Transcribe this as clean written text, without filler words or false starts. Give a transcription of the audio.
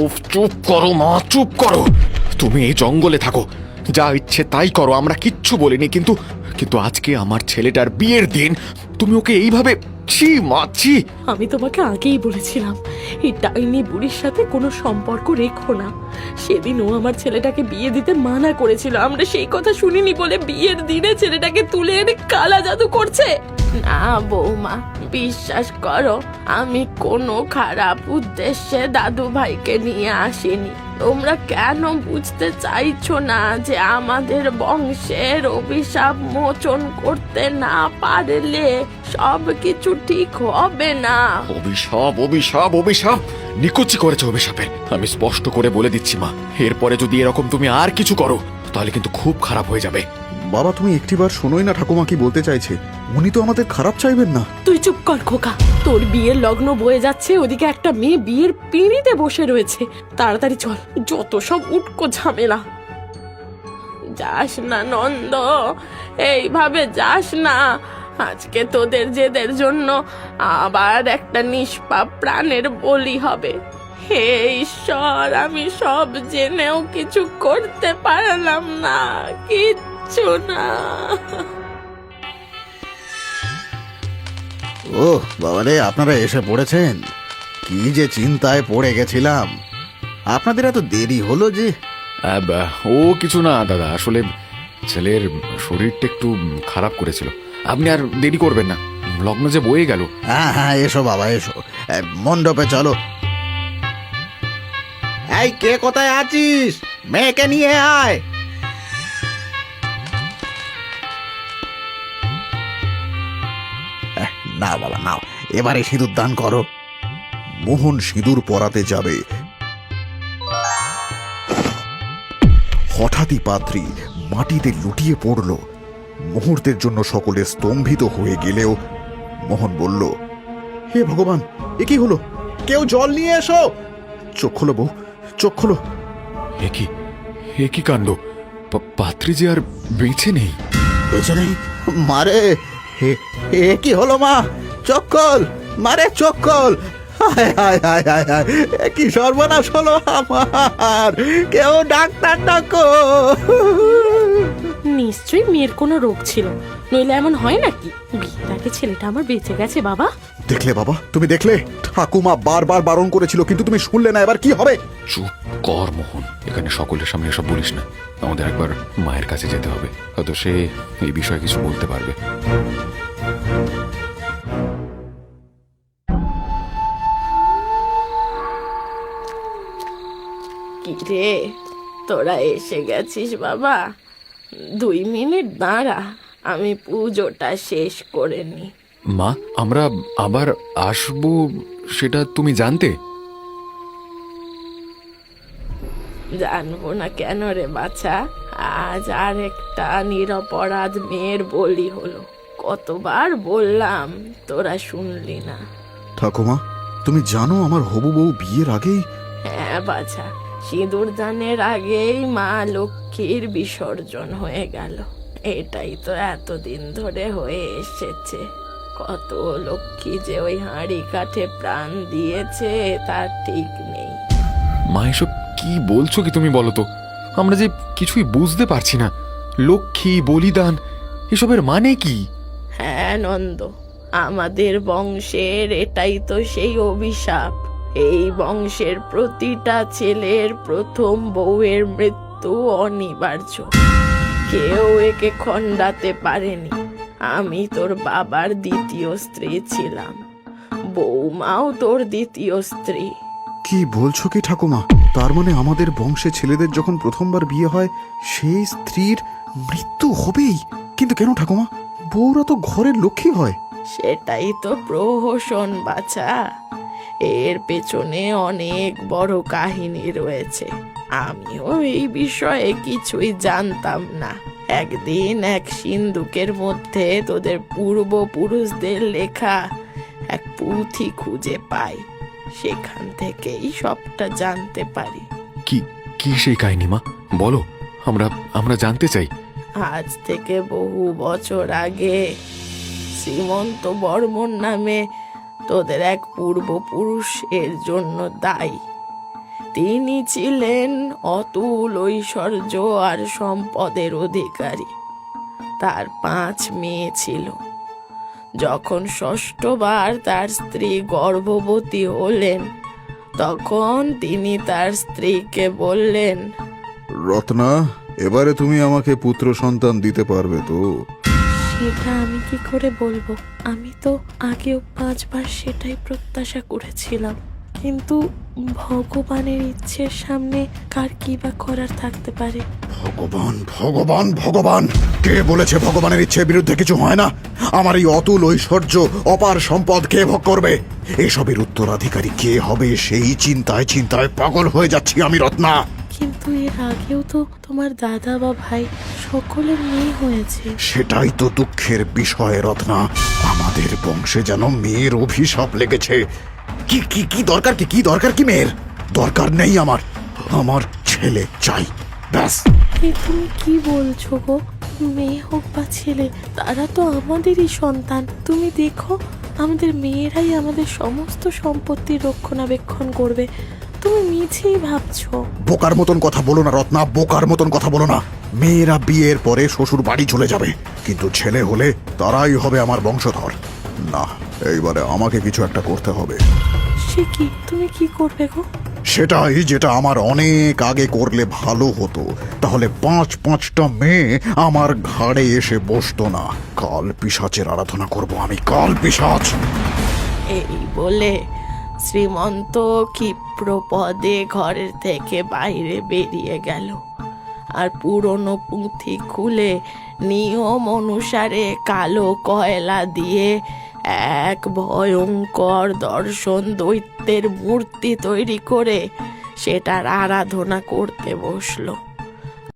উফ, চুপ করো মা, চুপ করো। তুমি এই জঙ্গলে থাকো, যা ইচ্ছে তাই করো, আমরা কিচ্ছু বলিনি। কিন্তু কিন্তু আজকে আমার ছেলেটার বিয়ের দিন, তুমি ওকে এইভাবে, ছি মা, ছি। আমি তোমাকে আগেই বলেছিলাম এই ডাইনি বুড়ির সাথে কোনো সম্পর্ক রেখো না। সেদিন ও আমার ছেলেটাকে বিয়ে দিতে মানা করেছিল, আমরা সেই কথা শুনিনি বলে বিয়ের দিনে ছেলেটাকে তুলে এনে কালা জাদু করছে। না বৌমা, বিশ্বাস করো, আমি কোনো খারাপ উদ্দেশ্যে দাদু ভাইকে নিয়ে আসিনি। তোমরা কেন বুঝতে চাইছো না যে আমাদের বংশের অভিশাপ মোচন করতে না পারলে সব কিছু ঠিক হবে না? অভিশাপ, অভিশাপ, অভিশাপ! নিকুচি করেছে অভিশাপের। আমি স্পষ্ট করে বলে দিচ্ছি মা, এরপরে যদি এরকম তুমি আর কিছু করো তাহলে কিন্তু খুব খারাপ হয়ে যাবে। বাবা, তুমি একটিবার শোনোই না ঠাকুমা কি বলতে চাইছে। উনি তো আমাদের খারাপ চাইবেন না। তুই চুপ কর খোকা, তোর বিয়ের লগ্ন বয়ে যাচ্ছে, ওদিকে একটা মেয়ে বিয়ের পিঁড়িতে বসে রয়েছে। তাড়াতাড়ি চল, যত সব উটকো ঝামেলা। যাস না নন্দ, এইভাবে যাস না। আজকে তোদের জেদের জন্য আবার একটা নিষ্পাপ প্রাণের বলি হবে। হে ঈশ্বর, আমি সব জেনেও কিছু করতে পারলাম না, কিচ্ছু না। ও বাবারে, আপনারা এসে পড়েছেন। কি যে চিন্তায় পড়ে গেছিলাম। আপনাদের এত দেরি হলো যে? ও কিছু না দাদা, আসলে ছেলের শরীরটা একটু খারাপ করেছিল। আপনি আর দেরি করবেন না, লগ্ন যে বয়ে গেল। হ্যাঁ হ্যাঁ, এসো বাবা এসো, মণ্ডপে চলো। এই, কে কোথায় আছিস? মেয়েকে নিয়ে আয়। নাও বাবা নাও, এবারে সিঁদুর দান করো। মোহন সিঁদুর পরাতে যাবে, হঠাৎই পাদ্রী মাটিতে লুটিয়ে পড়ল। মুহূর্তের জন্য সকলে স্তম্ভিত হয়ে গেলেও মোহন বলল, হে ভগবান, এ কি হলো? কেউ জল নিয়ে এসো। চোখ খোলো বউ, চোখ খোলো। এ কি কাণ্ড! পাত্রী যে আর বেঁচে নেই। বেঁচে নেই? মারে, এ কি হলো মা? চোখ খোল, মারে চোখ খোল। হায় হায় হায় হায় হায়, এ কি সর্বনাশ হলো আমার! কেউ ডাক্তার ডাকো। নিশ্চয়ই মেয়ের কোনো রোগ ছিল, নইলে এমন হয় নাকি? বিয়ের আগে ছেলেটা আমার বেঁচে গেছে। বাবা দেখলে বাবা, তুমি দেখলে? ঠাকুমা বারবার বারণ করেছিল কিন্তু তুমি শুনলে না। এবার কি হবে? চুপ কর মোহন, এখানে সকলের সামনে এসব বলিস না। আমাদের একবার মায়ের কাছে যেতে হবে, হয়তো সে এই বিষয়ে কিছু বলতে পারবে। কি রে, তোরা এসে গেছিস বাবা? 2 মিনিট দাঁড়া, আমি পুজোটা শেষ করে নি। মা, আমরা আবার আসবো সেটা তুমি জানতে? জানবো না কেন রে বাছা? আজ আর একটা নিরপরাধ মেয়ের বলি হলো। কতবার বললাম, তোরা শুনলি না। ঠাকুমা, তুমি জানো আমার হবু বউ বিয়ের আগেই? হ্যাঁ বাছা, সিঁদুর দানের আগেই মা লক্ষ্মীর বিসর্জন হয়ে গেল। এটাই তো এতদিন ধরে হয়ে এসেছে। কত লক্ষ্মী যে ওই হাঁড়ি কাঠে প্রাণ দিয়েছে তার ঠিক নেই। মা, এসব কি বলছো কি তুমি বলো তো? আমরা যে কিছুই বুঝতে পারছি না। লক্ষ্মী, বলিদান, এসবের মানে কি? হ্যাঁ নন্দ, আমাদের বংশের এটাই তো সেই অভিশাপ। এই বংশের প্রতিটা ছেলের প্রথম বউয়ের মৃত্যু অনিবার্য। কেউ একে খণ্ডাতে পারেনি। আমি তোর বাবার দ্বিতীয় স্ত্রী ছিলাম, বৌমাও তোর দ্বিতীয় স্ত্রী। কি বলছো কি ঠাকুমা? তার মানে আমাদের বংশে ছেলেদের যখন প্রথমবার বিয়ে হয় সেই স্ত্রীর মৃত্যু হবেই? কিন্তু কেন ঠাকুমা? বউরা তো ঘরের লক্ষ্মী হয়। সেটাই তো প্রহসন বাছা। এর পেছনে অনেক বড় কাহিনী রয়েছে। আমিও এই বিষয়ে কিছুই জানতাম না। একদিন এক সিন্ধুকের মধ্যে তোদের পূর্বপুরুষদের লেখা এক পুঁথি খুঁজে পাই। সেখান থেকেই সবটা জানতে পারি। কি কি সেই কাহিনী মা, বলো, আমরা জানতে চাই। আজ থেকে বহু বছর আগে শ্রীমন্ত বর্মন নামে তোদের এক পূর্বপুরুষ এর জন্য দায়ী। তিনি ছিলেন অতুল ঐশ্বর্য আর সম্পদের অধিকারী। তার 5 মেয়ে ছিল। যখন ষষ্ঠবার তার স্ত্রী গর্ভবতী হলেন, তখন তিনি তার স্ত্রীকে বললেন, রত্না, এবারে তুমি আমাকে পুত্র সন্তান দিতে পারবে তো? সেটা আমি কি করে বলবো? আমি তো আগেও 5 বার সেটাই প্রত্যাশা করেছিলাম, কিন্তু ভগবানের ইচ্ছের সামনে কার কি বা করার থাকতে পারে। ভগবান, ভগবান, ভগবান! কে বলেছে ভগবানের ইচ্ছের বিরুদ্ধে কিছু হয় না? আমার এই অতুল ঐশ্বর্য, অপার সম্পদ কে ভোগ করবে? এসবের উত্তরাধিকারী কে হবে সেই চিন্তায় চিন্তায় পাগল হয়ে যাচ্ছি আমি, রত্না। কিন্তু এর আগেও তো তোমার দাদা বা ভাই সকলের মেয়ে হয়েছে। সেটাই তো দুঃখের বিষয়, রত্না। আমাদের বংশে যেন মেয়ের অভিশাপ লেগেছে। কি কি কি দরকার, কি দরকার কি মেয়ের? দরকার নেই আমার। আমার ছেলে চাই, ব্যাস। এ তুমি কি বলছো গো? মেয়ে হোক বা ছেলে, তারা তো আমাদেরই সন্তান। তুমি দেখো, আমাদের মেয়েরাই আমাদের সমস্ত সম্পত্তির রক্ষণাবেক্ষণ করবে। তুমি মিছেই ভাবছো। বোকার মতন কথা বলো না, রত্না, বোকার মতন কথা বলো না। মেয়েরা বিয়ের পরে শ্বশুর বাড়ি চলে যাবে, কিন্তু ছেলে হলে তারাই হবে আমার বংশধর। না, এইবারে আমাকে কিছু একটা করতে হবে। সে কি? তুমি কি করবে গো? সেটাই যেটা আমার অনেক আগে করলে ভালো হতো। তাহলে 5-5টা মেয়ে আমার ঘাড়ে এসে বসতো না। কাল পিশাচের আরাধনা করব আমি, কাল পিশাচ। এই বলে শ্রীমন্ত ক্ষিপ্রপদে ঘরের থেকে বাইরে বেরিয়ে গেল, আর পুরনো পুঁথি খুলে নিয়ম অনুসারে কালো কয়লা দিয়ে এক ভয়ঙ্কর দর্শন দৈত্যের মূর্তি তৈরি করে সেটার আরাধনা করতে বসলো।